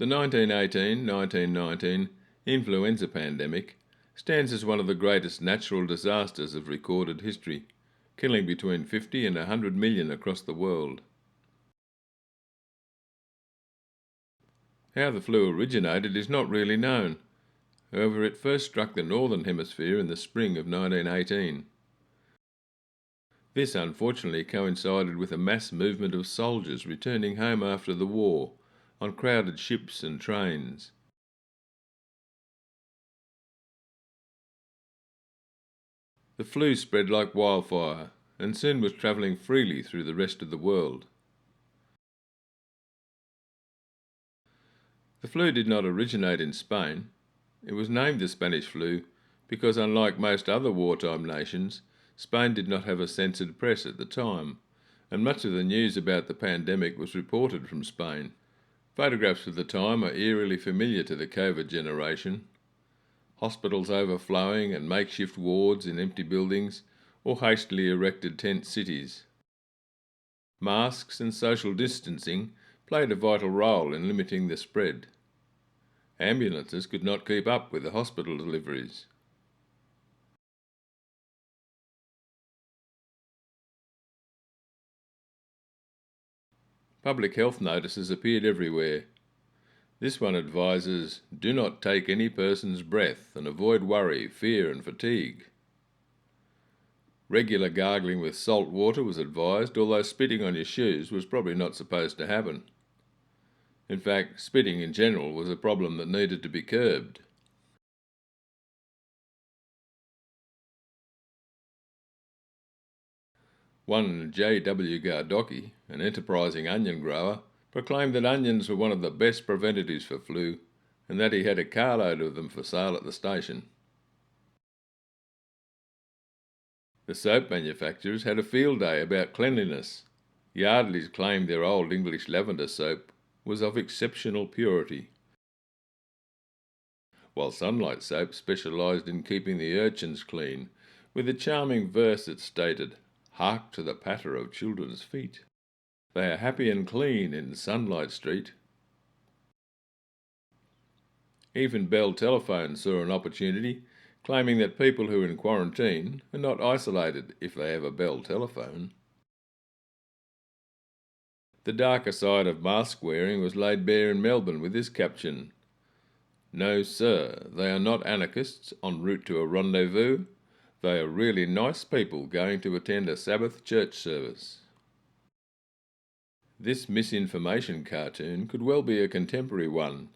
The 1918-1919 influenza pandemic stands as one of the greatest natural disasters of recorded history, killing between 50 and 100 million across the world. How the flu originated is not really known. However, it first struck the northern hemisphere in the spring of 1918. This unfortunately coincided with a mass movement of soldiers returning home after the war on crowded ships and trains. The flu spread like wildfire and soon was travelling freely through the rest of the world. The flu did not originate in Spain. It was named the Spanish flu because, unlike most other wartime nations, Spain did not have a censored press at the time, and much of the news about the pandemic was reported from Spain. Photographs of the time are eerily familiar to the COVID generation. Hospitals overflowing and makeshift wards in empty buildings or hastily erected tent cities. Masks and social distancing played a vital role in limiting the spread. Ambulances could not keep up with the hospital deliveries. Public health notices appeared everywhere. This one advises, do not take any person's breath and avoid worry, fear and fatigue. Regular gargling with salt water was advised, although spitting on your shoes was probably not supposed to happen. In fact, spitting in general was a problem that needed to be curbed. One J.W. Gardocky, an enterprising onion grower, proclaimed that onions were one of the best preventatives for flu and that he had a carload of them for sale at the station. The soap manufacturers had a field day about cleanliness. Yardleys claimed their Old English lavender soap was of exceptional purity, while Sunlight Soap specialised in keeping the urchins clean, with a charming verse that stated, "Hark to the patter of children's feet. They are happy and clean in Sunlight Street." Even Bell Telephone saw an opportunity, claiming that people who are in quarantine are not isolated if they have a Bell telephone. The darker side of mask wearing was laid bare in Melbourne with this caption, "No, sir, they are not anarchists en route to a rendezvous. They are really nice people going to attend a Sabbath church service." This misinformation cartoon could well be a contemporary one.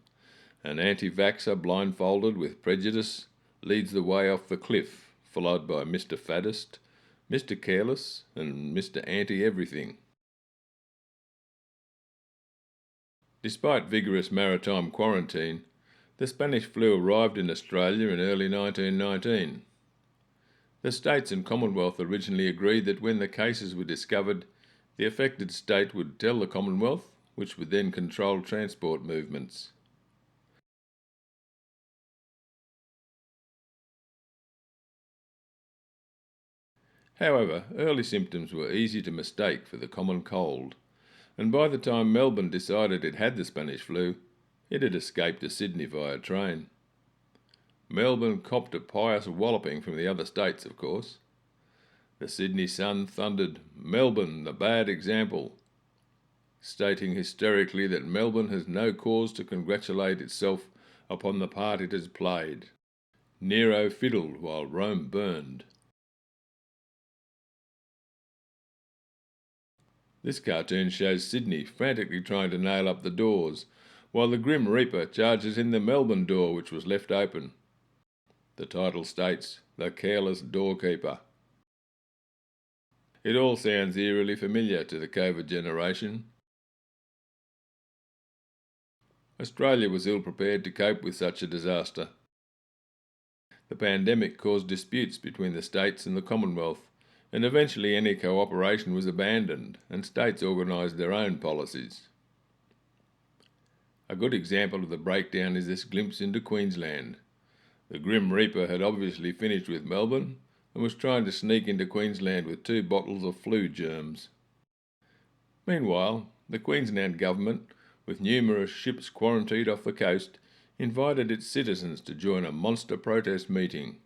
An anti-vaxxer blindfolded with prejudice leads the way off the cliff, followed by Mr. Faddist, Mr. Careless and Mr. Anti-Everything. Despite vigorous maritime quarantine, the Spanish flu arrived in Australia in early 1919. The states and Commonwealth originally agreed that when the cases were discovered, the affected state would tell the Commonwealth, which would then control transport movements. However, early symptoms were easy to mistake for the common cold, and by the time Melbourne decided it had the Spanish flu, it had escaped to Sydney via train. Melbourne copped a pious walloping from the other states, of course. The Sydney Sun thundered, "Melbourne, the bad example," stating hysterically that Melbourne has no cause to congratulate itself upon the part it has played. Nero fiddled while Rome burned. This cartoon shows Sydney frantically trying to nail up the doors, while the Grim Reaper charges in the Melbourne door which was left open. The title states, "The Careless Doorkeeper." It all sounds eerily familiar to the COVID generation. Australia was ill prepared to cope with such a disaster. The pandemic caused disputes between the states and the Commonwealth, and eventually any cooperation was abandoned and states organised their own policies. A good example of the breakdown is this glimpse into Queensland. The Grim Reaper had obviously finished with Melbourne and was trying to sneak into Queensland with 2 bottles of flu germs. Meanwhile, the Queensland government with numerous ships quarantined off the coast, invited its citizens to join a monster protest meeting.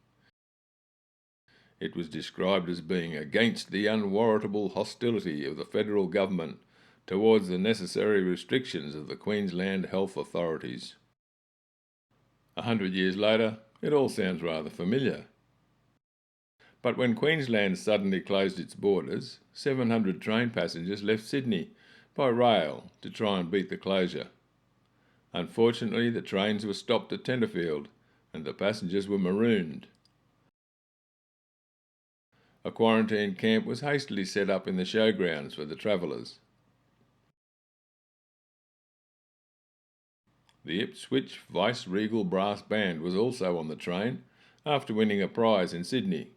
It was described as being against the unwarrantable hostility of the federal government towards the necessary restrictions of the Queensland health authorities. 100 years later, it all sounds rather familiar. But when Queensland suddenly closed its borders, 700 train passengers left Sydney by rail to try and beat the closure. Unfortunately, the trains were stopped at Tenterfield and the passengers were marooned. A quarantine camp was hastily set up in the showgrounds for the travellers. The Ipswich Vice-Regal Brass Band was also on the train after winning a prize in Sydney.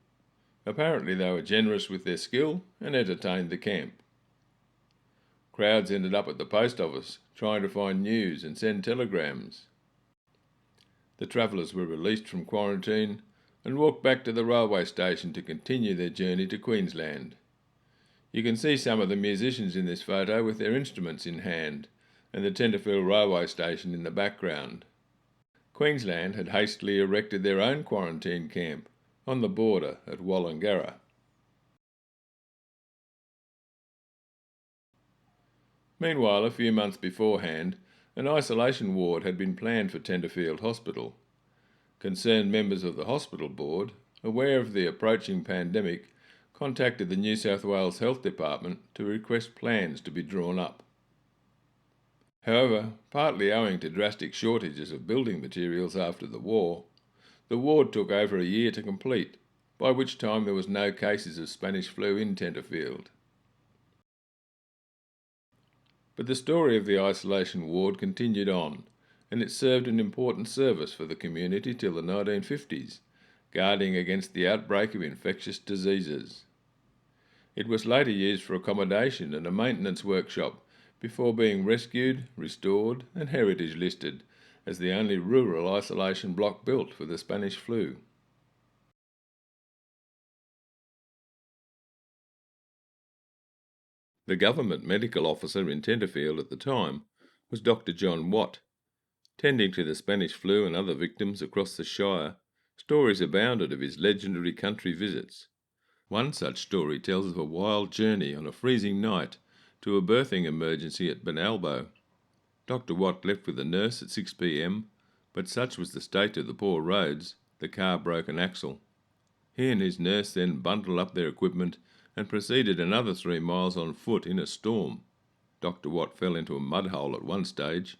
Apparently they were generous with their skill and entertained the camp. Crowds ended up at the post office trying to find news and send telegrams. The travellers were released from quarantine and walked back to the railway station to continue their journey to Queensland. You can see some of the musicians in this photo with their instruments in hand, and the Tenterfield railway station in the background. Queensland had hastily erected their own quarantine camp on the border at Wollongara. Meanwhile, a few months beforehand, an isolation ward had been planned for Tenterfield Hospital. Concerned members of the hospital board, aware of the approaching pandemic, contacted the New South Wales Health Department to request plans to be drawn up. However, partly owing to drastic shortages of building materials after the war, the ward took over a year to complete, by which time there was no cases of Spanish flu in Tenterfield. But the story of the isolation ward continued on, and it served an important service for the community till the 1950s, guarding against the outbreak of infectious diseases. It was later used for accommodation and a maintenance workshop before being rescued, restored and heritage listed as the only rural isolation block built for the Spanish flu. The government medical officer in Tenterfield at the time was Dr. John Watt. Tending to the Spanish flu and other victims across the Shire, stories abounded of his legendary country visits. One such story tells of a wild journey on a freezing night to a birthing emergency at Benalbo. Dr. Watt left with a nurse at 6 p.m, but such was the state of the poor roads, the car broke an axle. He and his nurse then bundled up their equipment and proceeded another 3 miles on foot in a storm. Dr. Watt fell into a mud hole at one stage,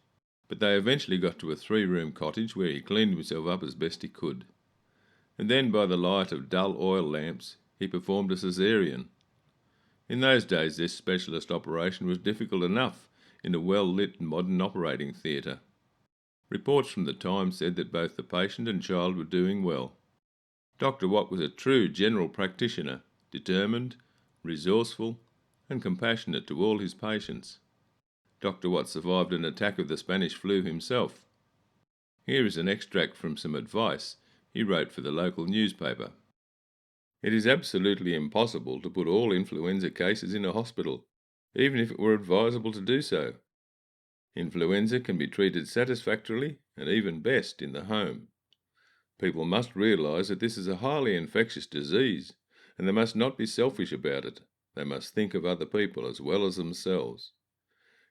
but they eventually got to a 3-room cottage where he cleaned himself up as best he could. And then by the light of dull oil lamps, he performed a caesarean. In those days this specialist operation was difficult enough in a well-lit modern operating theatre. Reports from the time said that both the patient and child were doing well. Dr. Watt was a true general practitioner, determined, resourceful and compassionate to all his patients. Dr. Watt survived an attack of the Spanish flu himself. Here is an extract from some advice he wrote for the local newspaper. It is absolutely impossible to put all influenza cases in a hospital, even if it were advisable to do so. Influenza can be treated satisfactorily and even best in the home. People must realise that this is a highly infectious disease, and they must not be selfish about it. They must think of other people as well as themselves.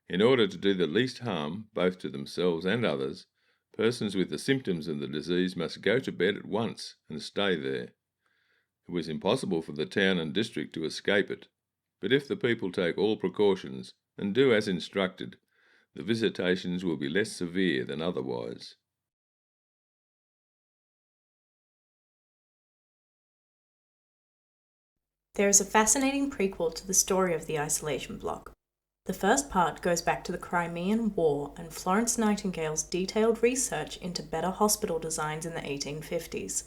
In order to do the least harm, both to themselves and others, persons with the symptoms of the disease must go to bed at once and stay there. It was impossible for the town and district to escape it, but if the people take all precautions and do as instructed, the visitations will be less severe than otherwise. There is a fascinating prequel to the story of the isolation block. The first part goes back to the Crimean War and Florence Nightingale's detailed research into better hospital designs in the 1850s.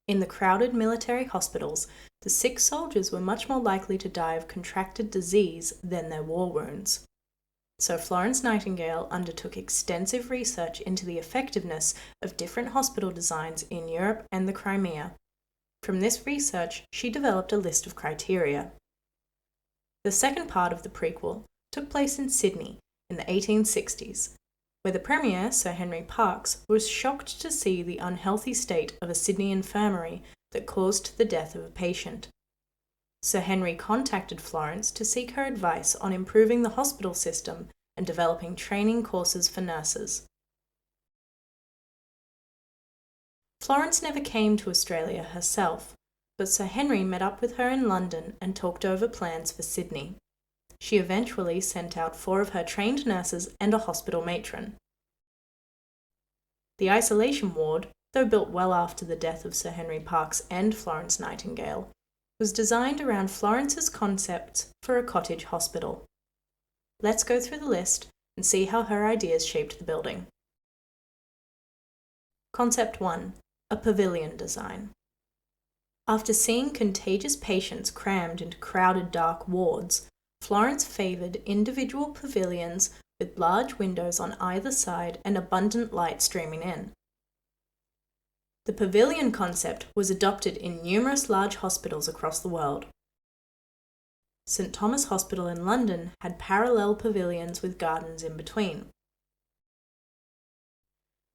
In the crowded military hospitals, the sick soldiers were much more likely to die of contracted disease than their war wounds. So Florence Nightingale undertook extensive research into the effectiveness of different hospital designs in Europe and the Crimea. From this research, she developed a list of criteria. The second part of the prequel took place in Sydney in the 1860s, where the Premier, Sir Henry Parkes, was shocked to see the unhealthy state of a Sydney infirmary that caused the death of a patient. Sir Henry contacted Florence to seek her advice on improving the hospital system and developing training courses for nurses. Florence never came to Australia herself, but Sir Henry met up with her in London and talked over plans for Sydney. She eventually sent out 4 of her trained nurses and a hospital matron. The isolation ward, though built well after the death of Sir Henry Parkes and Florence Nightingale, was designed around Florence's concepts for a cottage hospital. Let's go through the list and see how her ideas shaped the building. Concept 1. A pavilion design. After seeing contagious patients crammed into crowded dark wards, Florence favoured individual pavilions with large windows on either side and abundant light streaming in. The pavilion concept was adopted in numerous large hospitals across the world. St Thomas Hospital in London had parallel pavilions with gardens in between.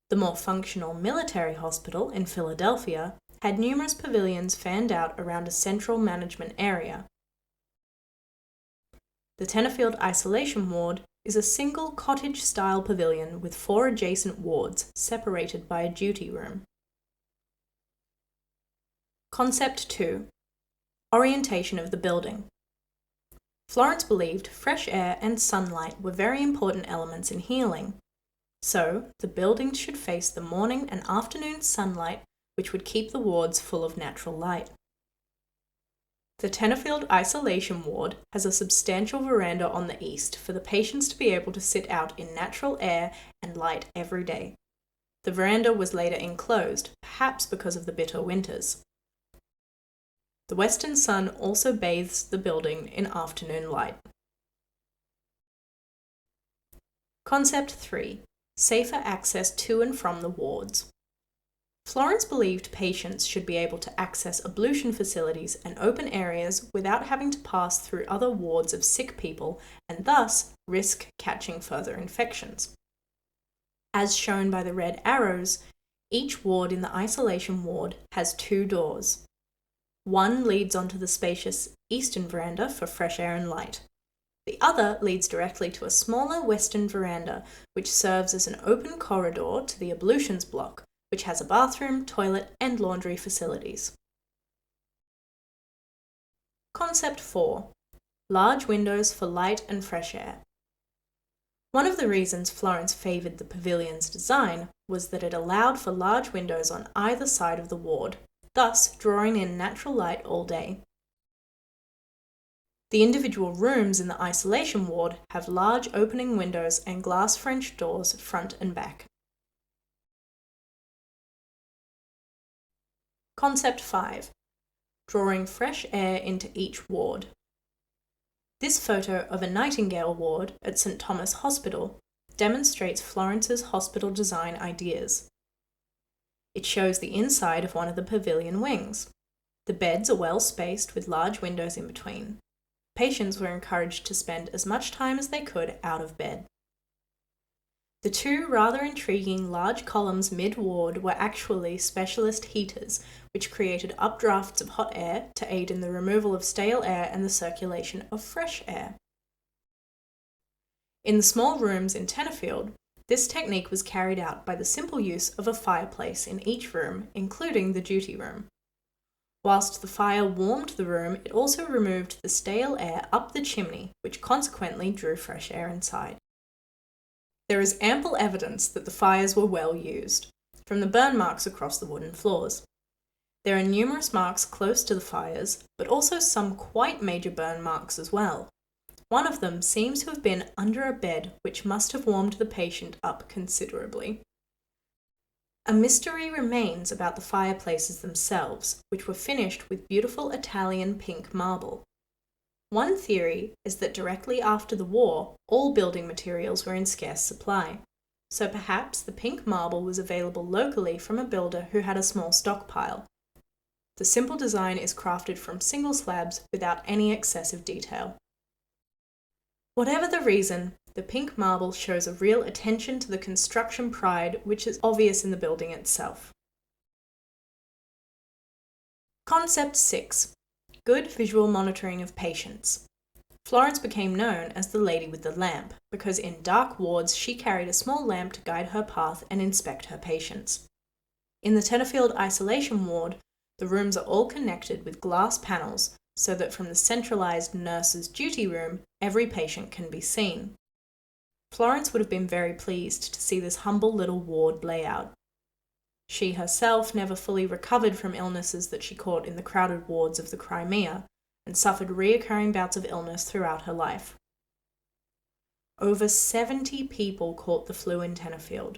The more functional military hospital in Philadelphia had numerous pavilions fanned out around a central management area. The Tenterfield Isolation Ward is a single cottage-style pavilion with 4 adjacent wards separated by a duty room. Concept 2. Orientation of the building. Florence believed fresh air and sunlight were very important elements in healing, so the building should face the morning and afternoon sunlight, which would keep the wards full of natural light. The Tenterfield Isolation Ward has a substantial veranda on the east for the patients to be able to sit out in natural air and light every day. The veranda was later enclosed, perhaps because of the bitter winters. The western sun also bathes the building in afternoon light. Concept 3. Safer access to and from the wards. Florence believed patients should be able to access ablution facilities and open areas without having to pass through other wards of sick people and thus risk catching further infections. As shown by the red arrows, each ward in the isolation ward has 2 doors. One leads onto the spacious eastern veranda for fresh air and light. The other leads directly to a smaller western veranda, which serves as an open corridor to the ablutions block, which has a bathroom, toilet, and laundry facilities. Concept 4. Large windows for light and fresh air. One of the reasons Florence favoured the pavilion's design was that it allowed for large windows on either side of the ward, thus drawing in natural light all day. The individual rooms in the isolation ward have large opening windows and glass French doors front and back. Concept 5. Drawing fresh air into each ward. This photo of a Nightingale ward at St Thomas Hospital demonstrates Florence's hospital design ideas. It shows the inside of one of the pavilion wings. The beds are well spaced with large windows in between. Patients were encouraged to spend as much time as they could out of bed. The 2 rather intriguing large columns mid-ward were actually specialist heaters, which created updrafts of hot air to aid in the removal of stale air and the circulation of fresh air. In the small rooms in Tenterfield, this technique was carried out by the simple use of a fireplace in each room, including the duty room. Whilst the fire warmed the room, it also removed the stale air up the chimney, which consequently drew fresh air inside. There is ample evidence that the fires were well used, from the burn marks across the wooden floors. There are numerous marks close to the fires, but also some quite major burn marks as well. One of them seems to have been under a bed, which must have warmed the patient up considerably. A mystery remains about the fireplaces themselves, which were finished with beautiful Italian pink marble. One theory is that directly after the war, all building materials were in scarce supply, so perhaps the pink marble was available locally from a builder who had a small stockpile. The simple design is crafted from single slabs without any excessive detail. Whatever the reason, The pink marble shows a real attention to the construction pride, which is obvious in the building itself. Concept 6. Good visual monitoring of patients. Florence became known as the lady with the lamp because in dark wards she carried a small lamp to guide her path and inspect her patients. In the Tenterfield isolation ward, the rooms are all connected with glass panels so that from the centralised nurse's duty room, every patient can be seen. Florence would have been very pleased to see this humble little ward layout. She herself never fully recovered from illnesses that she caught in the crowded wards of the Crimea and suffered reoccurring bouts of illness throughout her life. Over 70 people caught the flu in Tenterfield.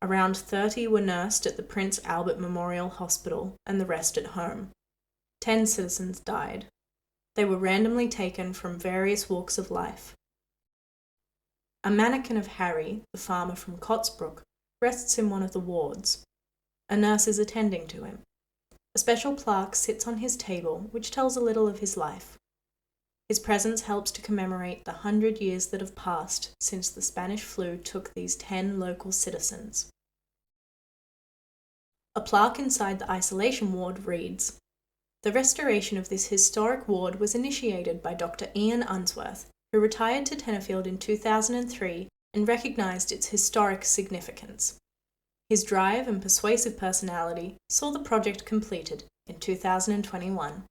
Around 30 were nursed at the Prince Albert Memorial Hospital and the rest at home. 10 citizens died. They were randomly taken from various walks of life. A mannequin of Harry, the farmer from Cotsbrook, rests in one of the wards. A nurse is attending to him. A special plaque sits on his table which tells a little of his life. His presence helps to commemorate the 100 years that have passed since the Spanish flu took these 10 local citizens. A plaque inside the isolation ward reads, "The restoration of this historic ward was initiated by Dr. Ian Unsworth, who retired to Tenterfield in 2003 and recognised its historic significance. His drive and persuasive personality saw the project completed in 2021.